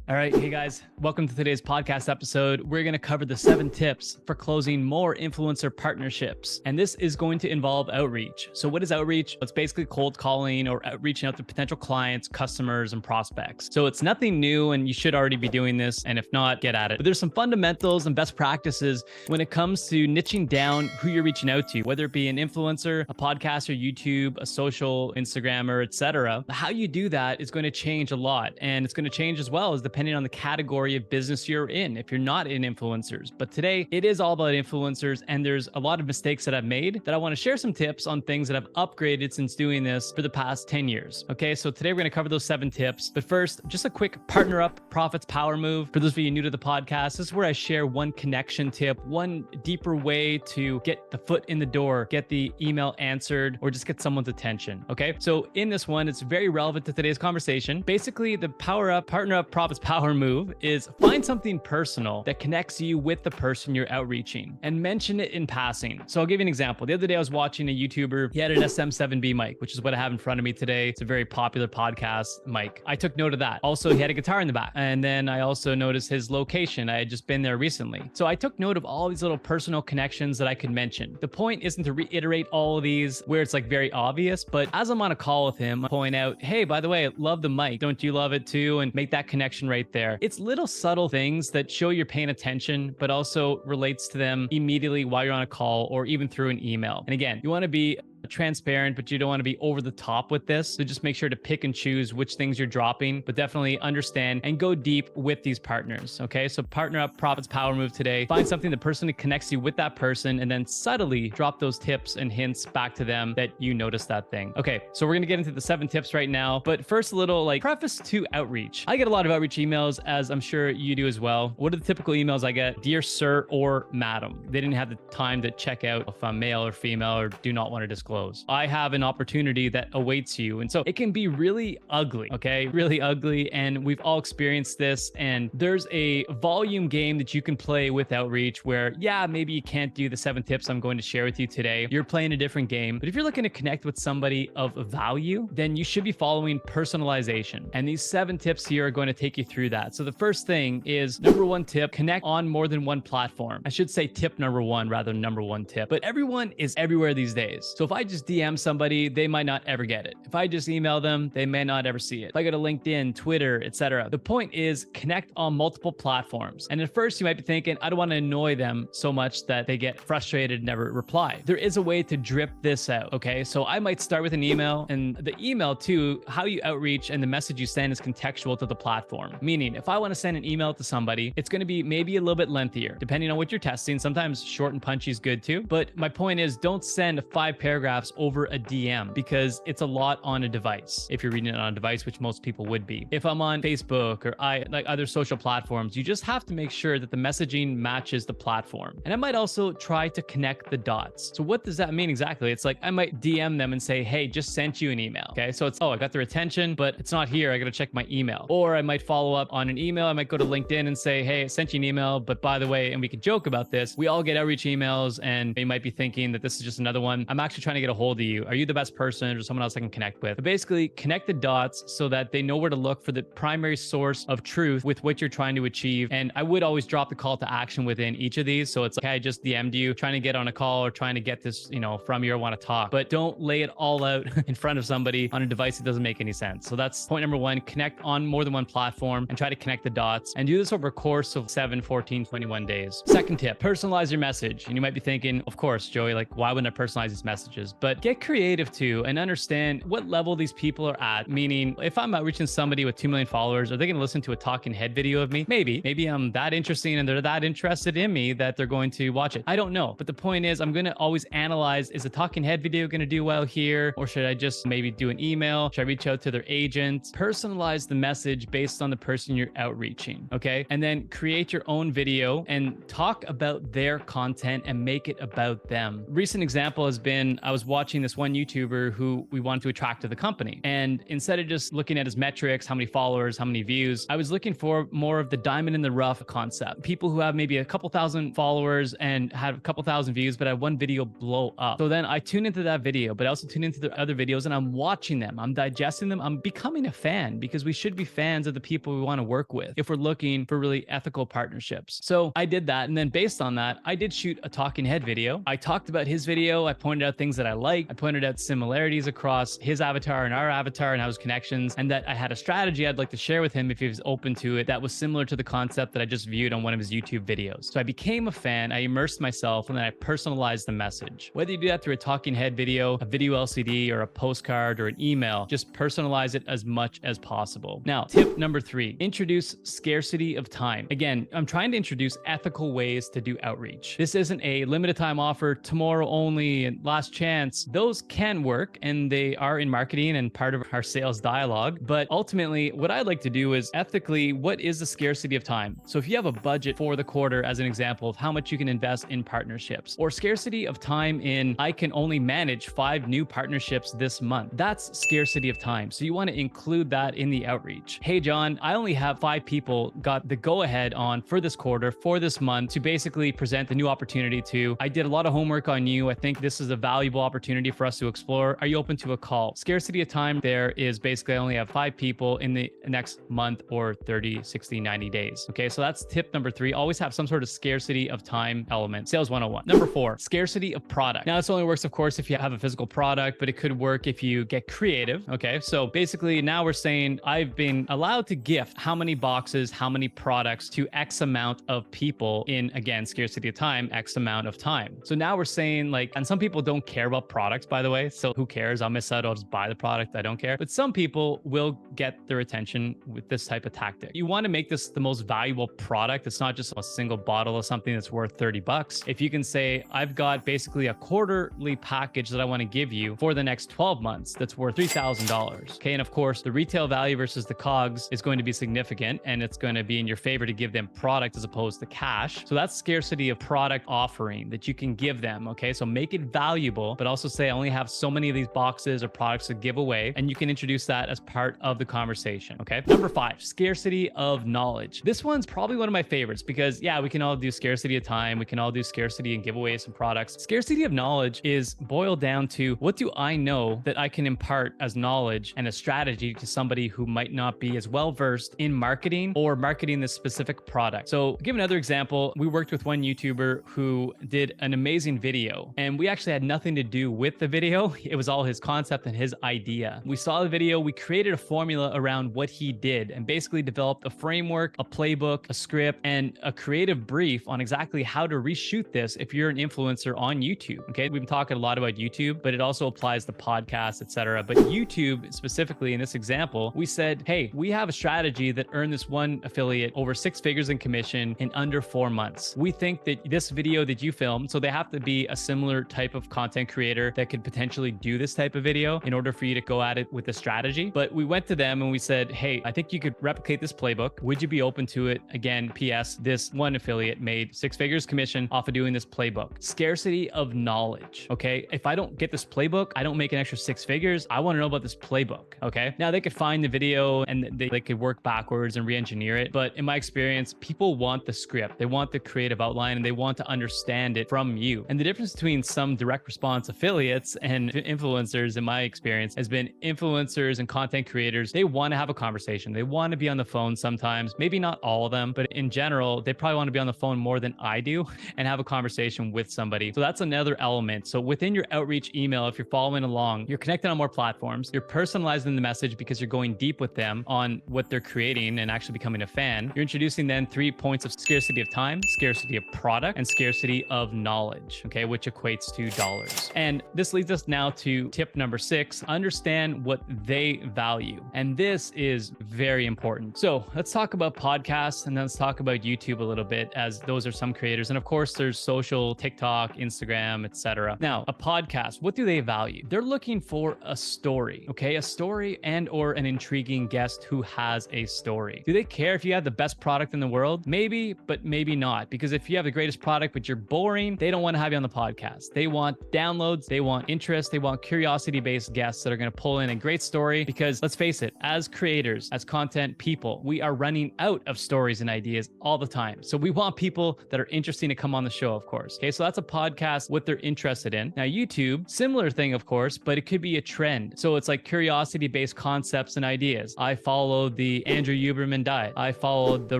All right. Hey guys, welcome to today's podcast episode. We're going to cover the 7 tips for closing more influencer partnerships. And this is going to involve outreach. So what is outreach? It's basically cold calling or reaching out to potential clients, customers, and prospects. So it's nothing new and you should already be doing this. And if not, get at it. But there's some fundamentals and best practices when it comes to niching down who you're reaching out to, whether it be an influencer, a podcaster, YouTube, a social, Instagrammer, etc. How you do that is going to change a lot. And it's going to change as well as depending on the category of business you're in, if you're not in influencers. But today it is all about influencers, and there's a lot of mistakes that I've made that I want to share some tips on things that I've upgraded since doing this for the past 10 years. Okay, so today we're going to cover those 7 tips. But first, just a quick partner up profits power move. For those of you new to the podcast, this is where I share one connection tip, one deeper way to get the foot in the door, get the email answered, or just get someone's attention. Okay, so in this one, it's very relevant to today's conversation. Basically, the power up, partner up profits power move is find something personal that connects you with the person you're outreaching and mention it in passing. So I'll give you an example. The other day I was watching a YouTuber. He had an SM7B mic, which is what I have in front of me today. It's a very popular podcast mic. I took note of that. Also, he had a guitar in the back. And then I also noticed his location. I had just been there recently. So I took note of all these little personal connections that I could mention. The point isn't to reiterate all of these where it's like very obvious, but as I'm on a call with him, I point out, hey, by the way, I love the mic. Don't you love it too? And make that connection right there. It's little subtle things that show you're paying attention, but also relates to them immediately while you're on a call or even through an email. And again, you want to be transparent, but you don't want to be over the top with this. So just make sure to pick and choose which things you're dropping, but definitely understand and go deep with these partners. Okay, so partner up profits power move today. Find something that personally connects you with that person and then subtly drop those tips and hints back to them that you noticed that thing. Okay, so we're going to get into the 7 tips right now, but first a little like preface to outreach. I get a lot of outreach emails, as I'm sure you do as well. What are the typical emails I get? Dear sir or madam. They didn't have the time to check out if I'm male or female or do not want to disclose. I have an opportunity that awaits you. And so it can be really ugly, okay? Really ugly. And we've all experienced this. And there's a volume game that you can play with outreach where, yeah, maybe you can't do the 7 tips I'm going to share with you today. You're playing a different game. But if you're looking to connect with somebody of value, then you should be following personalization. And these 7 tips here are going to take you through that. So the first thing is number 1 tip, connect on more than one platform. I should say tip number 1 rather than number 1 tip, but everyone is everywhere these days. So if I just DM somebody, they might not ever get it. If I just email them, they may not ever see it. If I go to LinkedIn, Twitter, etc. The point is connect on multiple platforms. And at first you might be thinking, I don't want to annoy them so much that they get frustrated and never reply. There is a way to drip this out, okay? So I might start with an email, and the email too, how you outreach and the message you send is contextual to the platform. Meaning if I want to send an email to somebody, it's going to be maybe a little bit lengthier, depending on what you're testing. Sometimes short and punchy is good too. But my point is don't send 5 paragraphs over a DM because it's a lot on a device. If you're reading it on a device, which most people would be. If I'm on Facebook or like other social platforms, you just have to make sure that the messaging matches the platform. And I might also try to connect the dots. So what does that mean exactly? It's like I might DM them and say, hey, just sent you an email. Okay, so it's, oh, I got their attention, but it's not here. I got to check my email. Or I might follow up on an email. I might go to LinkedIn and say, hey, I sent you an email, but by the way, and we could joke about this, we all get outreach emails and you might be thinking that this is just another one. I'm actually trying to get a hold of you. Are you the best person or someone else I can connect with? But basically connect the dots so that they know where to look for the primary source of truth with what you're trying to achieve. And I would always drop the call to action within each of these. So it's like, hey, I just DM'd you trying to get on a call or trying to get this, from you or want to talk, but don't lay it all out in front of somebody on a device that doesn't make any sense. So that's point number 1, connect on more than one platform and try to connect the dots and do this over a course of 7, 14, 21 days. Second tip, personalize your message. And you might be thinking, of course, Joey, like why wouldn't I personalize these messages? But get creative too and understand what level these people are at. Meaning if I'm outreaching somebody with 2 million followers, are they going to listen to a talking head video of me? Maybe I'm that interesting and they're that interested in me that they're going to watch it. I don't know. But the point is I'm going to always analyze, is a talking head video going to do well here? Or should I just maybe do an email? Should I reach out to their agent? Personalize the message based on the person you're outreaching. Okay. And then create your own video and talk about their content and make it about them. Recent example has been, I was was watching this one YouTuber who we wanted to attract to the company. And instead of just looking at his metrics, how many followers, how many views, I was looking for more of the diamond in the rough concept. People who have maybe a couple thousand followers and have a couple thousand views, but had one video blow up. So then I tune into that video, but I also tune into the other videos and I'm watching them. I'm digesting them. I'm becoming a fan because we should be fans of the people we want to work with if we're looking for really ethical partnerships. So I did that. And then based on that, I did shoot a talking head video. I talked about his video. I pointed out things that I liked. I pointed out similarities across his avatar and our avatar and how his connections, and that I had a strategy I'd like to share with him if he was open to it that was similar to the concept that I just viewed on one of his YouTube videos. So I became a fan, I immersed myself, and then I personalized the message. Whether you do that through a talking head video, a video LCD, or a postcard or an email, just personalize it as much as possible. Now, tip number 3, introduce scarcity of time. Again, I'm trying to introduce ethical ways to do outreach. This isn't a limited time offer, tomorrow only, and last chance. Those can work and they are in marketing and part of our sales dialogue. But ultimately, what I'd like to do is ethically, what is the scarcity of time? So if you have a budget for the quarter, as an example of how much you can invest in partnerships, or scarcity of time in, I can only manage 5 new partnerships this month. That's scarcity of time. So you want to include that in the outreach. Hey, John, I only have 5 people got the go ahead on for this quarter, for this month, to basically present the new opportunity to. I did a lot of homework on you. I think this is a valuable opportunity for us to explore. Are you open to a call? Scarcity of time there is basically I only have 5 people in the next month or 30, 60, 90 days. Okay, so that's tip number 3. Always have some sort of scarcity of time element. Sales 101. Number 4, scarcity of product. Now, this only works, of course, if you have a physical product, but it could work if you get creative. Okay, so basically now we're saying I've been allowed to gift how many boxes, how many products to X amount of people in, again, scarcity of time, X amount of time. So now we're saying like, and some people don't care about products, by the way. So who cares? I'll miss out. I'll just buy the product. I don't care. But some people will get their attention with this type of tactic. You want to make this the most valuable product. It's not just a single bottle of something that's worth $30. If you can say, I've got basically a quarterly package that I want to give you for the next 12 months that's worth $3,000. Okay. And of course, the retail value versus the COGS is going to be significant, and it's going to be in your favor to give them product as opposed to cash. So that's scarcity of product offering that you can give them. Okay. So make it valuable, but also say, I only have so many of these boxes or products to give away. And you can introduce that as part of the conversation. Okay. Number 5, scarcity of knowledge. This one's probably one of my favorites because yeah, we can all do scarcity of time. We can all do scarcity and give away some products. Scarcity of knowledge is boiled down to, what do I know that I can impart as knowledge and a strategy to somebody who might not be as well versed in marketing or marketing this specific product. So give another example. We worked with one YouTuber who did an amazing video, and we actually had nothing to do with the video. It was all his concept and his idea. We saw the video, we created a formula around what he did and basically developed a framework, a playbook, a script, and a creative brief on exactly how to reshoot this if you're an influencer on YouTube. Okay, we've been talking a lot about YouTube, but it also applies to podcasts, etc. But YouTube specifically in this example, we said, hey, we have a strategy that earned this one affiliate over 6 figures in commission in under 4 months. We think that this video that you filmed, so they have to be a similar type of content creator that could potentially do this type of video in order for you to go at it with a strategy. But we went to them and we said, hey, I think you could replicate this playbook. Would you be open to it? Again, PS, this one affiliate made 6 figures commission off of doing this playbook. Scarcity of knowledge. Okay. If I don't get this playbook, I don't make an extra 6 figures. I want to know about this playbook. Okay. Now they could find the video and they could work backwards and re-engineer it. But in my experience, people want the script. They want the creative outline and they want to understand it from you. And the difference between some direct response affiliates and influencers, in my experience, has been influencers and content creators. They want to have a conversation. They want to be on the phone sometimes, maybe not all of them, but in general, they probably want to be on the phone more than I do and have a conversation with somebody. So that's another element. So within your outreach email, if you're following along, you're connected on more platforms, you're personalizing the message because you're going deep with them on what they're creating and actually becoming a fan. You're introducing then 3 points of scarcity of time, scarcity of product, and scarcity of knowledge, okay, which equates to dollars. And this leads us now to tip number 6, understand what they value. And this is very important. So let's talk about podcasts and then let's talk about YouTube a little bit, as those are some creators. And of course, there's social, TikTok, Instagram, etc. Now, a podcast, what do they value? They're looking for a story, okay? A story and or an intriguing guest who has a story. Do they care if you have the best product in the world? Maybe, but maybe not. Because if you have the greatest product, but you're boring, they don't want to have you on the podcast. They want downloads, downloads. They want interest. They want curiosity-based guests that are going to pull in a great story, because let's face it, as creators, as content people, we are running out of stories and ideas all the time. So we want people that are interesting to come on the show, of course. Okay, so that's a podcast, what they're interested in. Now, YouTube, similar thing, of course, but it could be a trend. So it's like curiosity-based concepts and ideas. I followed the Andrew Huberman diet. I followed the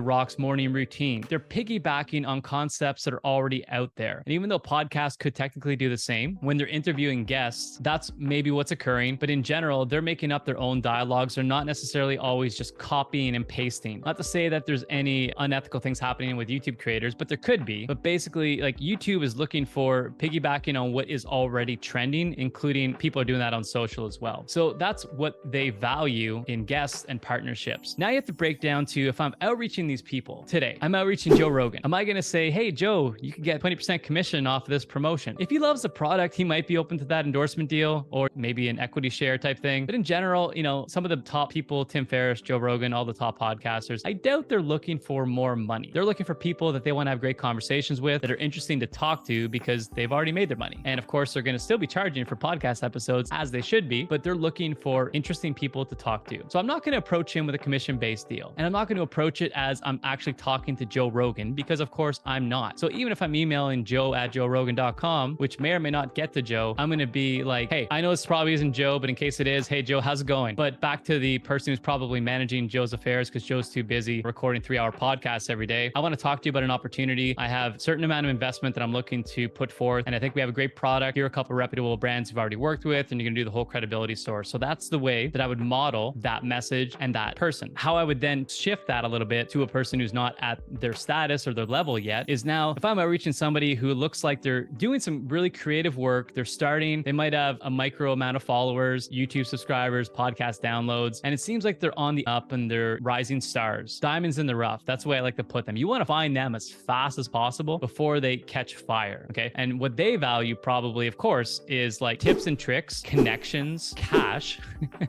Rock's morning routine. They're piggybacking on concepts that are already out there. And even though podcasts could technically do the same, when they're interviewing guests, that's maybe what's occurring. But in general, they're making up their own dialogues. They're not necessarily always just copying and pasting. Not to say that there's any unethical things happening with YouTube creators, but there could be. But basically, like, YouTube is looking for piggybacking on what is already trending, including people are doing that on social as well. So that's what they value in guests and partnerships. Now you have to break down to, if I'm outreaching these people today, I'm outreaching Joe Rogan. Am I going to say, hey, Joe, you can get 20% commission off of this promotion? If he loves the product, he might be open to that endorsement deal, or maybe an equity share type thing. But in general, you know, some of the top people, Tim Ferriss, Joe Rogan, all the top podcasters, I doubt they're looking for more money. They're looking for people that they want to have great conversations with, that are interesting to talk to, because they've already made their money. And of course, they're going to still be charging for podcast episodes, as they should be, but they're looking for interesting people to talk to. So I'm not going to approach him with a commission-based deal. And I'm not going to approach it as I'm actually talking to Joe Rogan, because of course I'm not. So even if I'm emailing joe@joerogan.com, which may or may not get to Joe, I'm going to be like, hey, I know this probably isn't Joe, but in case it is, hey, Joe, how's it going? But back to the person who's probably managing Joe's affairs, because Joe's too busy recording 3-hour podcasts every day. I want to talk to you about an opportunity. I have a certain amount of investment that I'm looking to put forth, and I think we have a great product. Here are a couple of reputable brands you've already worked with, and you're going to do the whole credibility source. So that's the way that I would model that message and that person. How I would then shift that a little bit to a person who's not at their status or their level yet is, now if I'm outreaching somebody who looks like they're doing some really creative work, they're starting, they might have a micro amount of followers, YouTube subscribers, podcast downloads, and it seems like they're on the up and they're rising stars, diamonds in the rough. That's the way I like to put them. You want to find them as fast as possible before they catch fire. Okay. And what they value probably, of course, is like tips and tricks, connections, cash.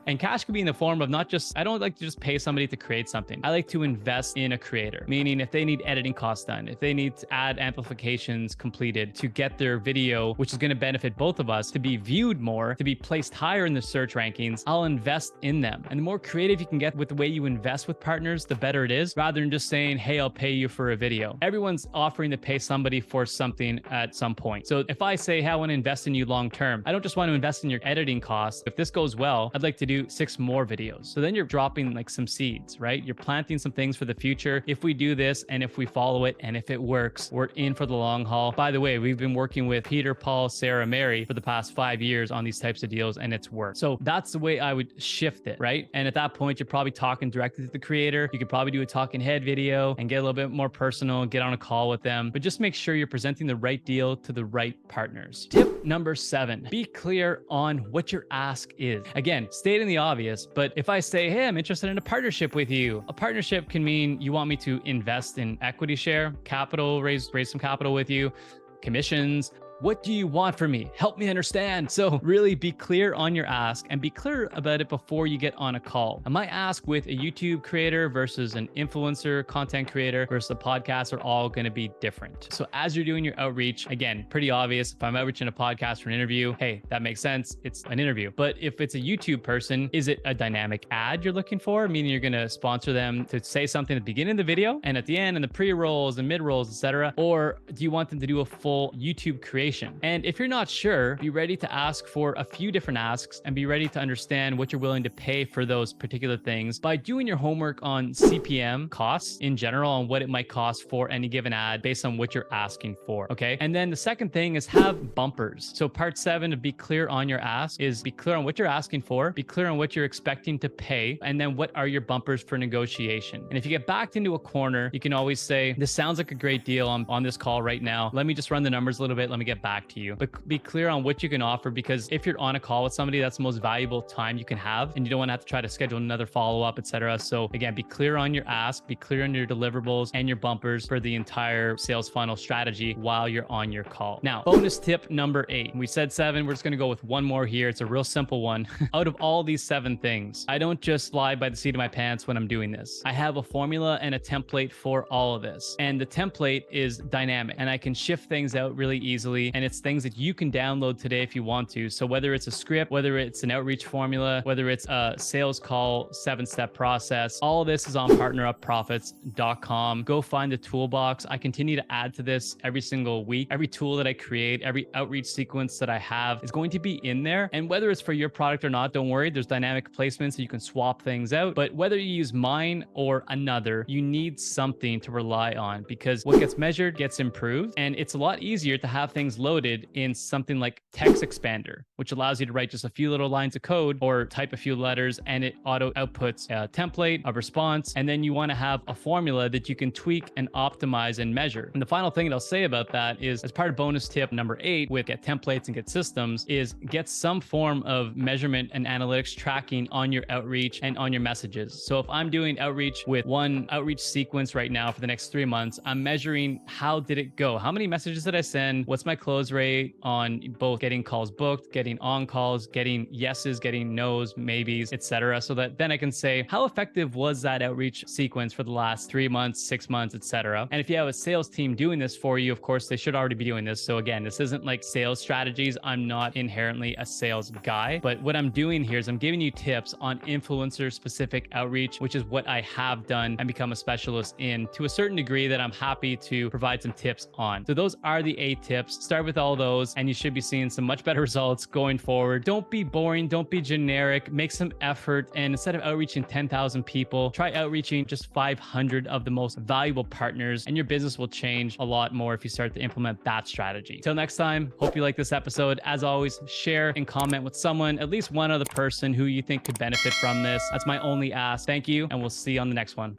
And cash could be in the form of not just, I don't like to just pay somebody to create something. I like to invest in a creator, meaning if they need editing costs done, if they need to add amplifications completed to get their video, which is going to benefit both of us, to be viewed more, to be placed higher in the search rankings, I'll invest in them. And the more creative you can get with the way you invest with partners, the better it is, rather than just saying, hey, I'll pay you for a video. Everyone's offering to pay somebody for something at some point. So if I say, hey, I want to invest in you long term, I don't just want to invest in your editing costs. If this goes well, I'd like to do 6 more videos. So then you're dropping like some seeds, right? You're planting some things for the future. If we do this and if we follow it and if it works, we're in for the long haul. By the way, we've been working with Peter, Paul, Sarah, Mary for the past 5 years on these types of deals, and it's worked. So that's the way I would shift it, right? And at that point, you're probably talking directly to the creator. You could probably do a talking head video and get a little bit more personal, get on a call with them, but just make sure you're presenting the right deal to the right partners. Tip number 7, be clear on what your ask is. Again, stating the obvious, but if I say, hey, I'm interested in a partnership with you, a partnership can mean you want me to invest in equity share, capital, raise some capital with you, commissions. What do you want from me? Help me understand. So really be clear on your ask and be clear about it before you get on a call. And my ask with a YouTube creator versus an influencer, content creator versus a podcast are all going to be different. So as you're doing your outreach, again, pretty obvious. If I'm outreaching a podcast for an interview, hey, that makes sense. It's an interview. But if it's a YouTube person, is it a dynamic ad you're looking for? Meaning you're going to sponsor them to say something at the beginning of the video and at the end and the pre-rolls and mid-rolls, etc. Or do you want them to do a full YouTube creation? And if you're not sure, be ready to ask for a few different asks and be ready to understand what you're willing to pay for those particular things by doing your homework on CPM costs in general, on what it might cost for any given ad based on what you're asking for. Okay. And then the second thing is have bumpers. So part 7 to be clear on your ask is be clear on what you're asking for, be clear on what you're expecting to pay, and then what are your bumpers for negotiation. And if you get backed into a corner, you can always say, this sounds like a great deal on this call right now. Let me just run the numbers a little bit. Let me get back to you. But be clear on what you can offer, because if you're on a call with somebody, that's the most valuable time you can have, and you don't want to have to try to schedule another follow-up, etc. So again, be clear on your ask, be clear on your deliverables and your bumpers for the entire sales funnel strategy while you're on your call. Now, bonus tip number 8. We said 7. We're just going to go with one more here. It's a real simple one. Out of all these 7 things, I don't just fly by the seat of my pants when I'm doing this. I have a formula and a template for all of this. And the template is dynamic, and I can shift things out really easily and it's things that you can download today if you want to. So whether it's a script, whether it's an outreach formula, whether it's a sales call 7-step process, all of this is on partnerupprofits.com. Go find the toolbox. I continue to add to this every single week. Every tool that I create, every outreach sequence that I have is going to be in there. And whether it's for your product or not, don't worry, there's dynamic placements so you can swap things out. But whether you use mine or another, you need something to rely on, because what gets measured gets improved. And it's a lot easier to have things loaded in something like Text Expander, which allows you to write just a few little lines of code or type a few letters, and it auto outputs a template, a response. And then you want to have a formula that you can tweak and optimize and measure. And the final thing that I'll say about that is, as part of bonus tip number 8 with Get Templates and Get Systems, is get some form of measurement and analytics tracking on your outreach and on your messages. So if I'm doing outreach with one outreach sequence right now for the next 3 months, I'm measuring how did it go? How many messages did I send? What's my close rate on both getting calls booked, getting on calls, getting yeses, getting nos, maybes, etc. So that then I can say, how effective was that outreach sequence for the last 3 months, 6 months, etc. And if you have a sales team doing this for you, of course, they should already be doing this. So again, this isn't like sales strategies. I'm not inherently a sales guy, but what I'm doing here is I'm giving you tips on influencer specific outreach, which is what I have done and become a specialist in to a certain degree that I'm happy to provide some tips on. So those are the 8 tips. Start with all those and you should be seeing some much better results going forward. Don't be boring. Don't be generic. Make some effort. And instead of outreaching 10,000 people, try outreaching just 500 of the most valuable partners, and your business will change a lot more if you start to implement that strategy. Till next time, hope you like this episode. As always, share and comment with someone, at least one other person who you think could benefit from this. That's my only ask. Thank you, and we'll see you on the next one.